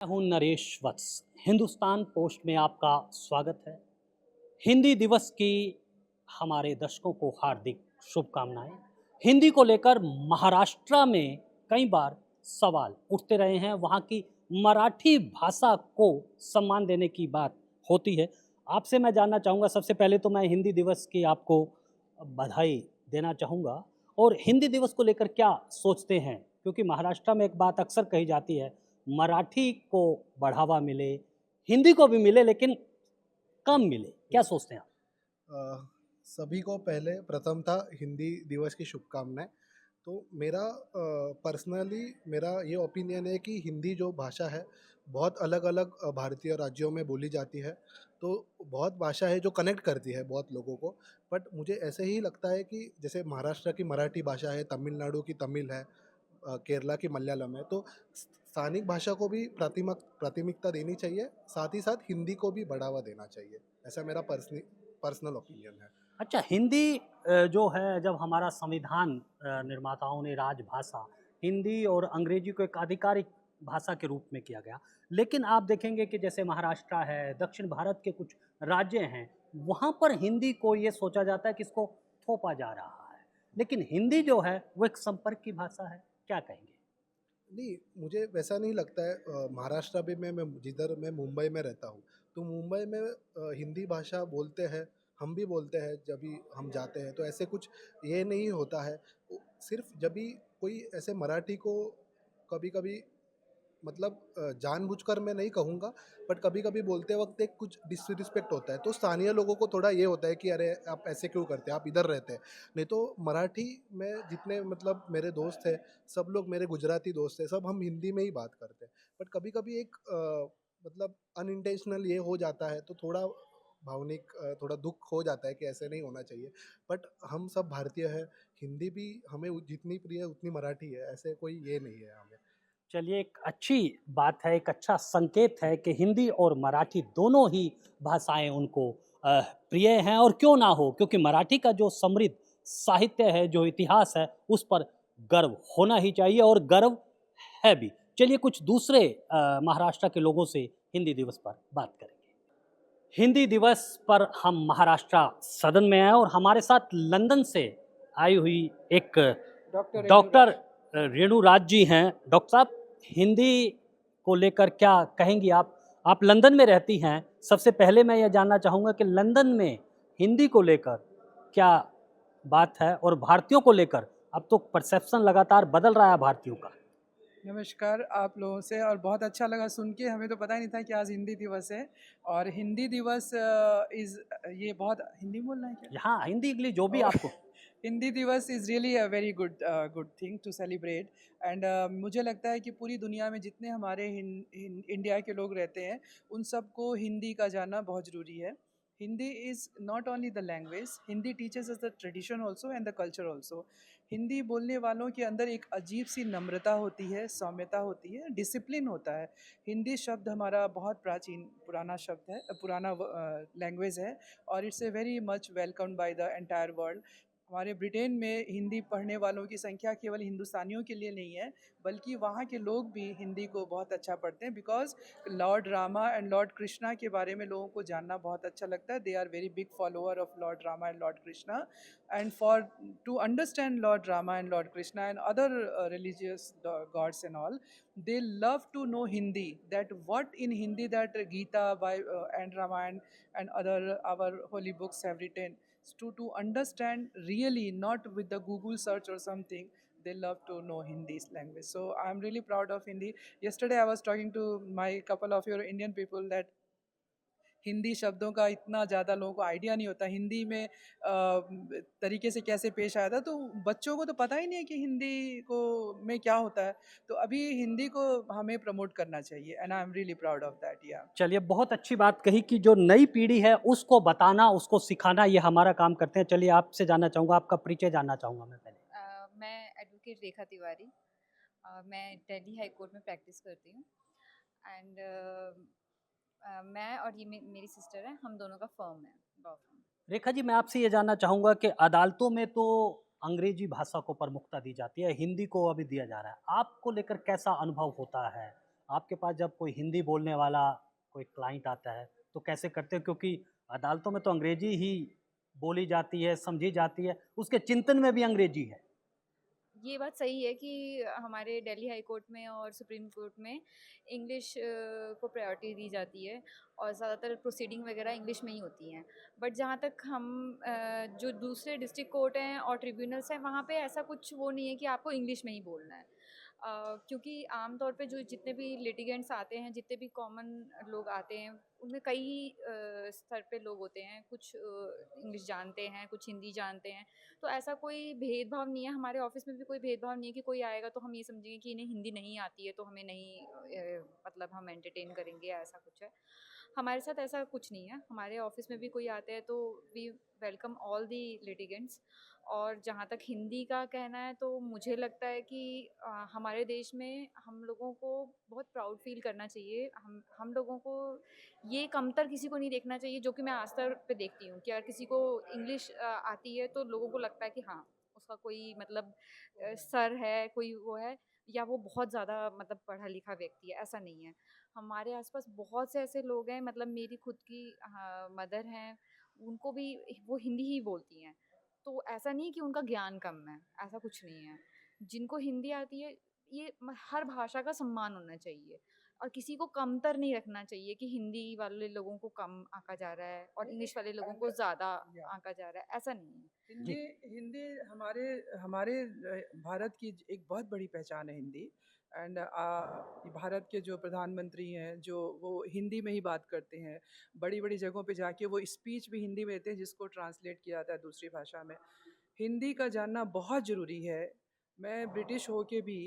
मैं हूं नरेश वत्स। हिंदुस्तान पोस्ट में आपका स्वागत है। हिंदी दिवस की हमारे दर्शकों को हार्दिक शुभकामनाएं। हिंदी को लेकर महाराष्ट्र में कई बार सवाल उठते रहे हैं। वहाँ की मराठी भाषा को सम्मान देने की बात होती है। आपसे मैं जानना चाहूँगा, सबसे पहले तो मैं हिंदी दिवस की आपको बधाई देना चाहूँगा। और हिंदी दिवस को लेकर क्या सोचते हैं, क्योंकि महाराष्ट्र में एक बात अक्सर कही जाती है, मराठी को बढ़ावा मिले, हिंदी को भी मिले, लेकिन कम मिले। क्या सोचते हैं आप? अ, सभी को पहले प्रथमतः हिंदी दिवस की शुभकामनाएं। तो मेरा पर्सनली मेरा ये ओपिनियन है कि हिंदी जो भाषा है बहुत अलग अलग भारतीय राज्यों में बोली जाती है। तो बहुत भाषा है जो कनेक्ट करती है बहुत लोगों को। बट मुझे ऐसे ही लगता है कि जैसे महाराष्ट्र की मराठी भाषा है, तमिलनाडु की तमिल है, केरला की मलयालम है। तो स्थानिक भाषा को भी प्राथमिकता देनी चाहिए, साथ ही साथ हिंदी को भी बढ़ावा देना चाहिए। ऐसा मेरा पर्सनल ओपिनियन है। अच्छा, हिंदी जो है, जब हमारा संविधान निर्माताओं ने राजभाषा हिंदी और अंग्रेजी को एक आधिकारिक भाषा के रूप में किया गया, लेकिन आप देखेंगे कि जैसे महाराष्ट्र है, दक्षिण भारत के कुछ राज्य हैं, वहाँ पर हिंदी को ये सोचा जाता है कि इसको थोपा जा रहा है। लेकिन हिंदी जो है वो एक संपर्क की भाषा है। क्या कहेंगे? नहीं, मुझे वैसा नहीं लगता है। महाराष्ट्र भी मैं जिधर मैं मुंबई में रहता हूँ, तो मुंबई में हिंदी भाषा बोलते हैं, हम भी बोलते हैं जब भी हम जाते हैं। तो ऐसे कुछ ये नहीं होता है। सिर्फ जब भी कोई ऐसे मराठी को कभी कभी मतलब जानबूझकर मैं नहीं कहूँगा, बट कभी कभी बोलते वक्त एक कुछ डिसरिस्पेक्ट होता है। तो स्थानीय लोगों को थोड़ा ये होता है कि अरे आप ऐसे क्यों करते हैं, आप इधर रहते हैं। नहीं तो मराठी में जितने मतलब मेरे दोस्त हैं, सब लोग मेरे गुजराती दोस्त हैं, सब हम हिंदी में ही बात करते हैं। बट कभी कभी एक मतलब अनइंटेंशनल ये हो जाता है, तो थोड़ा भावनिक थोड़ा दुख हो जाता है कि ऐसे नहीं होना चाहिए। बट हम सब भारतीय हैं, हिंदी भी हमें जितनी प्रिय है उतनी मराठी है, ऐसे कोई ये नहीं है हमें। चलिए, एक अच्छी बात है, एक अच्छा संकेत है कि हिंदी और मराठी दोनों ही भाषाएं उनको प्रिय हैं। और क्यों ना हो, क्योंकि मराठी का जो समृद्ध साहित्य है, जो इतिहास है, उस पर गर्व होना ही चाहिए, और गर्व है भी। चलिए, कुछ दूसरे महाराष्ट्र के लोगों से हिंदी दिवस पर बात करेंगे। हिंदी दिवस पर हम महाराष्ट्र सदन में हैं, और हमारे साथ लंदन से आई हुई एक डॉक्टर रेणु राज जी हैं। डॉक्टर साहब, हिंदी को लेकर क्या कहेंगी आप? आप लंदन में रहती हैं। सबसे पहले मैं यह जानना चाहूँगा कि लंदन में हिंदी को लेकर क्या बात है, और भारतीयों को लेकर अब तो परसेप्शन लगातार बदल रहा है भारतीयों का। नमस्कार आप लोगों से, और बहुत अच्छा लगा सुन के। हमें तो पता ही नहीं था कि आज हिंदी दिवस है। और हिंदी दिवस इज़ ये बहुत हिंदी बोलना है क्या? यहाँ हिंदी इंग्लिश जो भी और आपको। Hindi Diwas is really a very good good thing to celebrate. And मुझे लगता है कि पूरी दुनिया में जितने हमारे इंडिया के लोग रहते हैं, उन सबको हिंदी का जानना बहुत ज़रूरी है। Hindi is not only the language, Hindi teaches us the tradition also and the culture also. Hindi बोलने वालों के अंदर एक अजीब सी नम्रता होती है, सौम्यता होती है, डिसिप्लिन होता है। हिंदी शब्द हमारा बहुत प्राचीन पुराना शब्द है, पुराना लैंग्वेज है, और it's a very much welcomed by the entire world. हमारे ब्रिटेन में हिंदी पढ़ने वालों की संख्या केवल हिंदुस्तानियों के लिए नहीं है, बल्कि वहाँ के लोग भी हिंदी को बहुत अच्छा पढ़ते हैं, because Lord Rama and Lord Krishna के बारे में लोगों को जानना बहुत अच्छा लगता है। They are very big follower of Lord Rama and Lord Krishna, and for to understand Lord Rama and Lord Krishna and other religious gods and all, they love to know Hindi, that what in Hindi that Gita by and Ramayana and other our holy books have written, to understand really, not with the Google search or something. They love to know Hindi language. So I'm really proud of Hindi. Yesterday I was talking to my couple of your Indian people that Hindi शब्दों का इतना ज़्यादा लोगों को idea नहीं होता, हिंदी में तरीके से कैसे पेश आया था। तो बच्चों को तो पता ही नहीं है कि हिंदी को में क्या होता है। तो अभी हिंदी को हमें प्रमोट करना चाहिए, and I am really proud of that. या चलिए, बहुत अच्छी बात कही कि जो नई पीढ़ी है उसको बताना, उसको सिखाना, ये हमारा काम करते हैं। चलिए, आपसे जानना चाहूँगा, आपका परिचय जानना चाहूँगा मैं पहले। मैं एडवोकेट रेखा तिवारी। मैं दिल्ली हाई कोर्ट में प्रैक्टिस करती हूँ। एंड मैं और ये मेरी सिस्टर है, हम दोनों का फर्म है, लॉ फर्म। रेखा जी, मैं आपसे ये जानना चाहूँगा कि अदालतों में तो अंग्रेजी भाषा को प्रमुखता दी जाती है, हिंदी को अभी दिया जा रहा है। आपको लेकर कैसा अनुभव होता है? आपके पास जब कोई हिंदी बोलने वाला कोई क्लाइंट आता है तो कैसे करते हो, क्योंकि अदालतों में तो अंग्रेजी ही बोली जाती है, समझी जाती है, उसके चिंतन में भी अंग्रेजी है। ये बात सही है कि हमारे दिल्ली हाई कोर्ट में और सुप्रीम कोर्ट में इंग्लिश को प्रायोरिटी दी जाती है और ज़्यादातर प्रोसीडिंग वगैरह इंग्लिश में ही होती हैं। बट जहाँ तक हम जो दूसरे डिस्ट्रिक्ट कोर्ट हैं और ट्रिब्यूनल्स हैं, वहाँ पे ऐसा कुछ वो नहीं है कि आपको इंग्लिश में ही बोलना है। क्योंकि आम तौर पे जो जितने भी लिटिगेंट्स आते हैं, जितने भी कॉमन लोग आते हैं, उनमें कई स्तर पे लोग होते हैं, कुछ इंग्लिश जानते हैं, कुछ हिंदी जानते हैं। तो ऐसा कोई भेदभाव नहीं है, हमारे ऑफिस में भी कोई भेदभाव नहीं है कि कोई आएगा तो हम ये समझेंगे कि इन्हें हिंदी नहीं आती है तो हमें नहीं मतलब हम एंटरटेन करेंगे या ऐसा कुछ है। हमारे साथ ऐसा कुछ नहीं है, हमारे ऑफिस में भी कोई आते हैं तो we welcome all the litigants. और जहाँ तक हिंदी का कहना है तो मुझे लगता है कि हमारे देश में हम लोगों को बहुत प्राउड फील करना चाहिए। हम लोगों को ये कमतर किसी को नहीं देखना चाहिए, जो कि मैं आस्तर पे देखती हूँ कि अगर किसी को इंग्लिश आती है तो लोगों को लगता है कि हाँ, उसका कोई मतलब सर है, कोई वो है, या वो बहुत ज़्यादा मतलब पढ़ा लिखा व्यक्ति है, ऐसा नहीं है। हमारे आसपास बहुत से ऐसे लोग हैं, मतलब मेरी खुद की मदर हैं, उनको भी वो हिंदी ही बोलती हैं। तो ऐसा नहीं है कि उनका ज्ञान कम है, ऐसा कुछ नहीं है। जिनको हिंदी आती है, ये हर भाषा का सम्मान होना चाहिए और किसी को कमतर नहीं रखना चाहिए कि हिंदी वाले लोगों को कम आंका जा रहा है और इंग्लिश वाले लोगों को ज़्यादा आंका जा रहा है, ऐसा नहीं है। हिंदी जी। हिंदी हमारे हमारे भारत की एक बहुत बड़ी पहचान है हिंदी। एंड भारत के जो प्रधानमंत्री हैं जो वो हिंदी में ही बात करते हैं, बड़ी बड़ी जगहों पे जाके वो स्पीच भी हिंदी में देते हैं जिसको ट्रांसलेट किया जाता है दूसरी भाषा में। हिंदी का जानना बहुत ज़रूरी है। मैं ब्रिटिश होके भी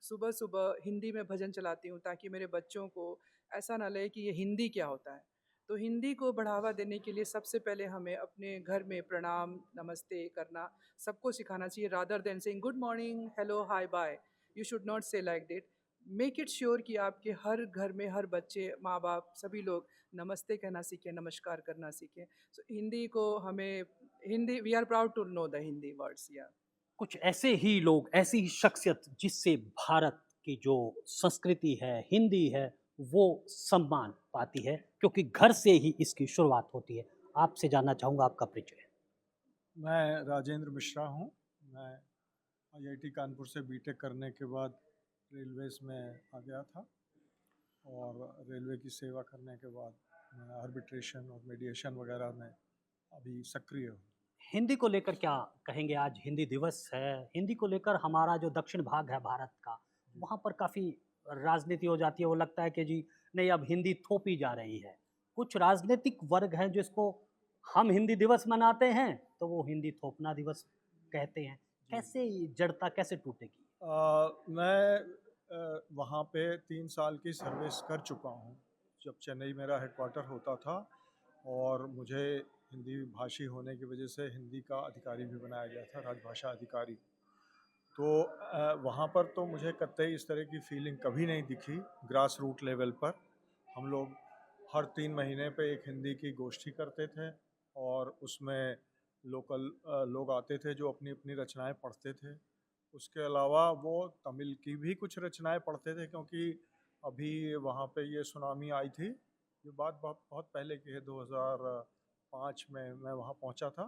सुबह सुबह हिंदी में भजन चलाती हूँ ताकि मेरे बच्चों को ऐसा ना लगे कि ये हिंदी क्या होता है। तो हिंदी को बढ़ावा देने के लिए सबसे पहले हमें अपने घर में प्रणाम नमस्ते करना सबको सिखाना चाहिए, rather than saying good morning hello hi bye. You should not say like that. Make it sure कि आपके हर घर में हर बच्चे माँ बाप सभी लोग नमस्ते कहना सीखें, नमस्कार करना सीखें। सो हिंदी को हमें Hindi we are proud to know the Hindi words या। कुछ ऐसे ही लोग, ऐसी ही शख्सियत जिससे भारत की जो संस्कृति है, हिंदी है, वो सम्मान पाती है, क्योंकि घर से ही इसकी शुरुआत होती है। आपसे जानना चाहूँगा आपका परिचय। मैं राजेंद्र मिश्रा हूँ। मैं आईआईटी कानपुर से बीटेक करने के बाद रेलवेज़ में आ गया था और रेलवे की सेवा करने के बाद मैं आर्बिट्रेशन और मीडिएशन वगैरह में अभी सक्रिय हूँ। हिंदी को लेकर क्या कहेंगे? आज हिंदी दिवस है, हिंदी को लेकर हमारा जो दक्षिण भाग है भारत का, वहाँ पर काफ़ी राजनीति हो जाती है। वो लगता है कि जी नहीं, अब हिंदी थोपी जा रही है। कुछ राजनीतिक वर्ग हैं जिसको हम हिंदी दिवस मनाते हैं तो वो हिंदी थोपना दिवस कहते हैं। कैसे ये जड़ता कैसे टूटेगी? मैं वहाँ पे 3 साल की सर्विस कर चुका हूँ जब चेन्नई मेरा हेडक्वार्टर होता था, और मुझे हिंदी भाषी होने की वजह से हिंदी का अधिकारी भी बनाया गया था, राजभाषा अधिकारी। तो वहाँ पर तो मुझे कतई इस तरह की फीलिंग कभी नहीं दिखी। ग्रास रूट लेवल पर हम लोग हर 3 महीने पे एक हिंदी की गोष्ठी करते थे और उसमें लोकल लोग आते थे जो अपनी अपनी रचनाएं पढ़ते थे। उसके अलावा वो तमिल की भी कुछ रचनाएं पढ़ते थे, क्योंकि अभी वहाँ पे ये सुनामी आई थी। ये बात बहुत बहुत पहले की है, 2005 में मैं वहाँ पहुँचा था।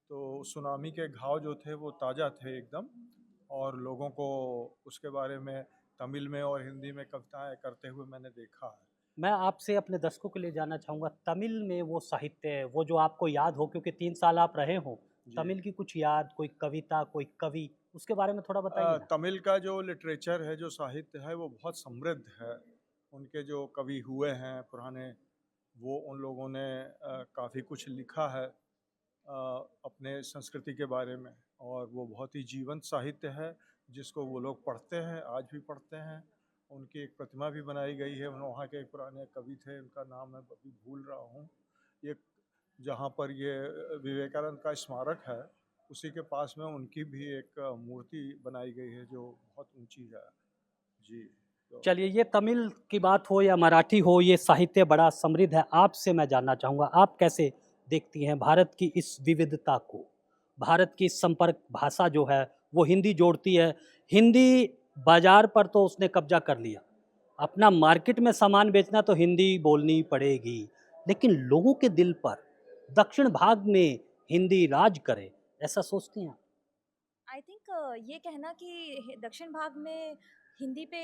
तो सुनामी के घाव जो थे वो ताज़ा थे एकदम, और लोगों को उसके बारे में तमिल में और हिंदी में कविताएं करते हुए मैंने देखा है। मैं आपसे अपने दर्शकों के लिए जानना चाहूँगा, तमिल में वो साहित्य, वो जो आपको याद हो, क्योंकि 3 साल आप रहे हो, जी। तमिल की कुछ याद, कोई कविता, कोई कवि, उसके बारे में थोड़ा बताइए ना। तमिल का जो लिटरेचर है, जो साहित्य है, वो बहुत समृद्ध है। उनके जो कवि हुए हैं पुराने, वो उन लोगों ने काफ़ी कुछ लिखा है अपने संस्कृति के बारे में, और वो बहुत ही जीवंत साहित्य है जिसको वो लोग पढ़ते हैं, आज भी पढ़ते हैं। उनकी एक प्रतिमा भी बनाई गई है। वहाँ के एक पुराने कवि थे, उनका नाम मैं अभी भूल रहा हूँ। ये जहाँ पर ये विवेकानंद का स्मारक है, उसी के पास में उनकी भी एक मूर्ति बनाई गई है जो बहुत ऊंची है। जी। तो चलिए, ये तमिल की बात हो या मराठी हो, ये साहित्य बड़ा समृद्ध है। आपसे मैं जानना चाहूँगा, आप कैसे देखती हैं भारत की इस विविधता को? भारत की संपर्क भाषा जो है, वो हिंदी जोड़ती है। हिंदी बाज़ार पर तो उसने कब्ज़ा कर लिया, अपना मार्केट में सामान बेचना तो हिंदी बोलनी पड़ेगी, लेकिन लोगों के दिल पर दक्षिण भाग में हिंदी राज करे, ऐसा सोचती हैं आप? आई थिंक ये कहना कि दक्षिण भाग में हिंदी पे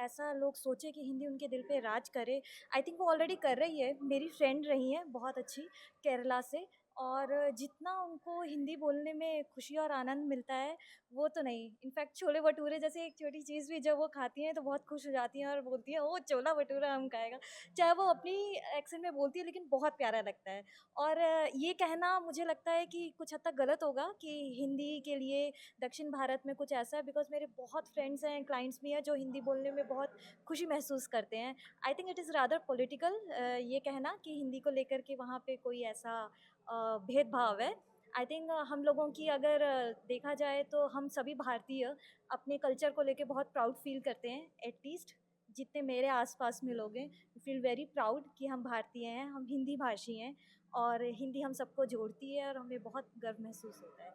ऐसा लोग सोचे कि हिंदी उनके दिल पे राज करे, आई थिंक वो ऑलरेडी कर रही है। मेरी फ्रेंड रही हैं बहुत अच्छी केरला से, और जितना उनको हिंदी बोलने में खुशी और आनंद मिलता है वो तो नहीं। इनफैक्ट छोले भटूरे जैसे एक छोटी चीज़ भी जब वो खाती हैं तो बहुत खुश हो जाती हैं और बोलती हैं ओ छोला भटूरा हम खाएगा, चाहे वो अपनी एक्सेंट में बोलती है लेकिन बहुत प्यारा लगता है। और ये कहना मुझे लगता है कि कुछ हद तक गलत होगा कि हिंदी के लिए दक्षिण भारत में कुछ ऐसा है, बिकॉज मेरे बहुत फ्रेंड्स हैं, क्लाइंट्स भी हैं जो हिंदी बोलने में बहुत खुशी महसूस करते हैं। I think it is rather political ये कहना कि हिंदी को लेकर के वहाँ पे कोई ऐसा भेदभाव है। आई थिंक हम लोगों की अगर देखा जाए तो हम सभी भारतीय अपने कल्चर को लेके बहुत प्राउड फील करते हैं। एटलीस्ट जितने मेरे आसपास में लोग हैं फील वेरी प्राउड कि हम भारतीय हैं, हम हिंदी भाषी हैं, और हिंदी हम सबको जोड़ती है और हमें बहुत गर्व महसूस होता है।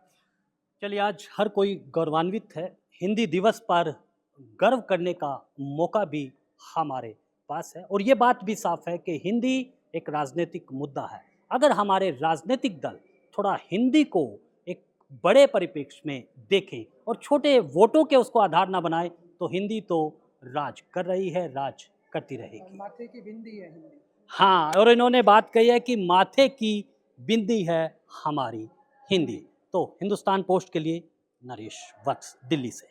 चलिए, आज हर कोई गौरवान्वित है। हिंदी दिवस पर गर्व करने का मौका भी हमारे पास है, और ये बात भी साफ है कि हिंदी एक राजनीतिक मुद्दा है। अगर हमारे राजनीतिक दल थोड़ा हिंदी को एक बड़े परिप्रेक्ष्य में देखें और छोटे वोटों के उसको आधार ना बनाए, तो हिंदी तो राज कर रही है, राज करती रहेगी। माथे की बिंदी है हिंदी। हाँ, और इन्होंने बात कही है कि माथे की बिंदी है हमारी हिंदी। तो हिंदुस्तान पोस्ट के लिए नरेश वत्स, दिल्ली से।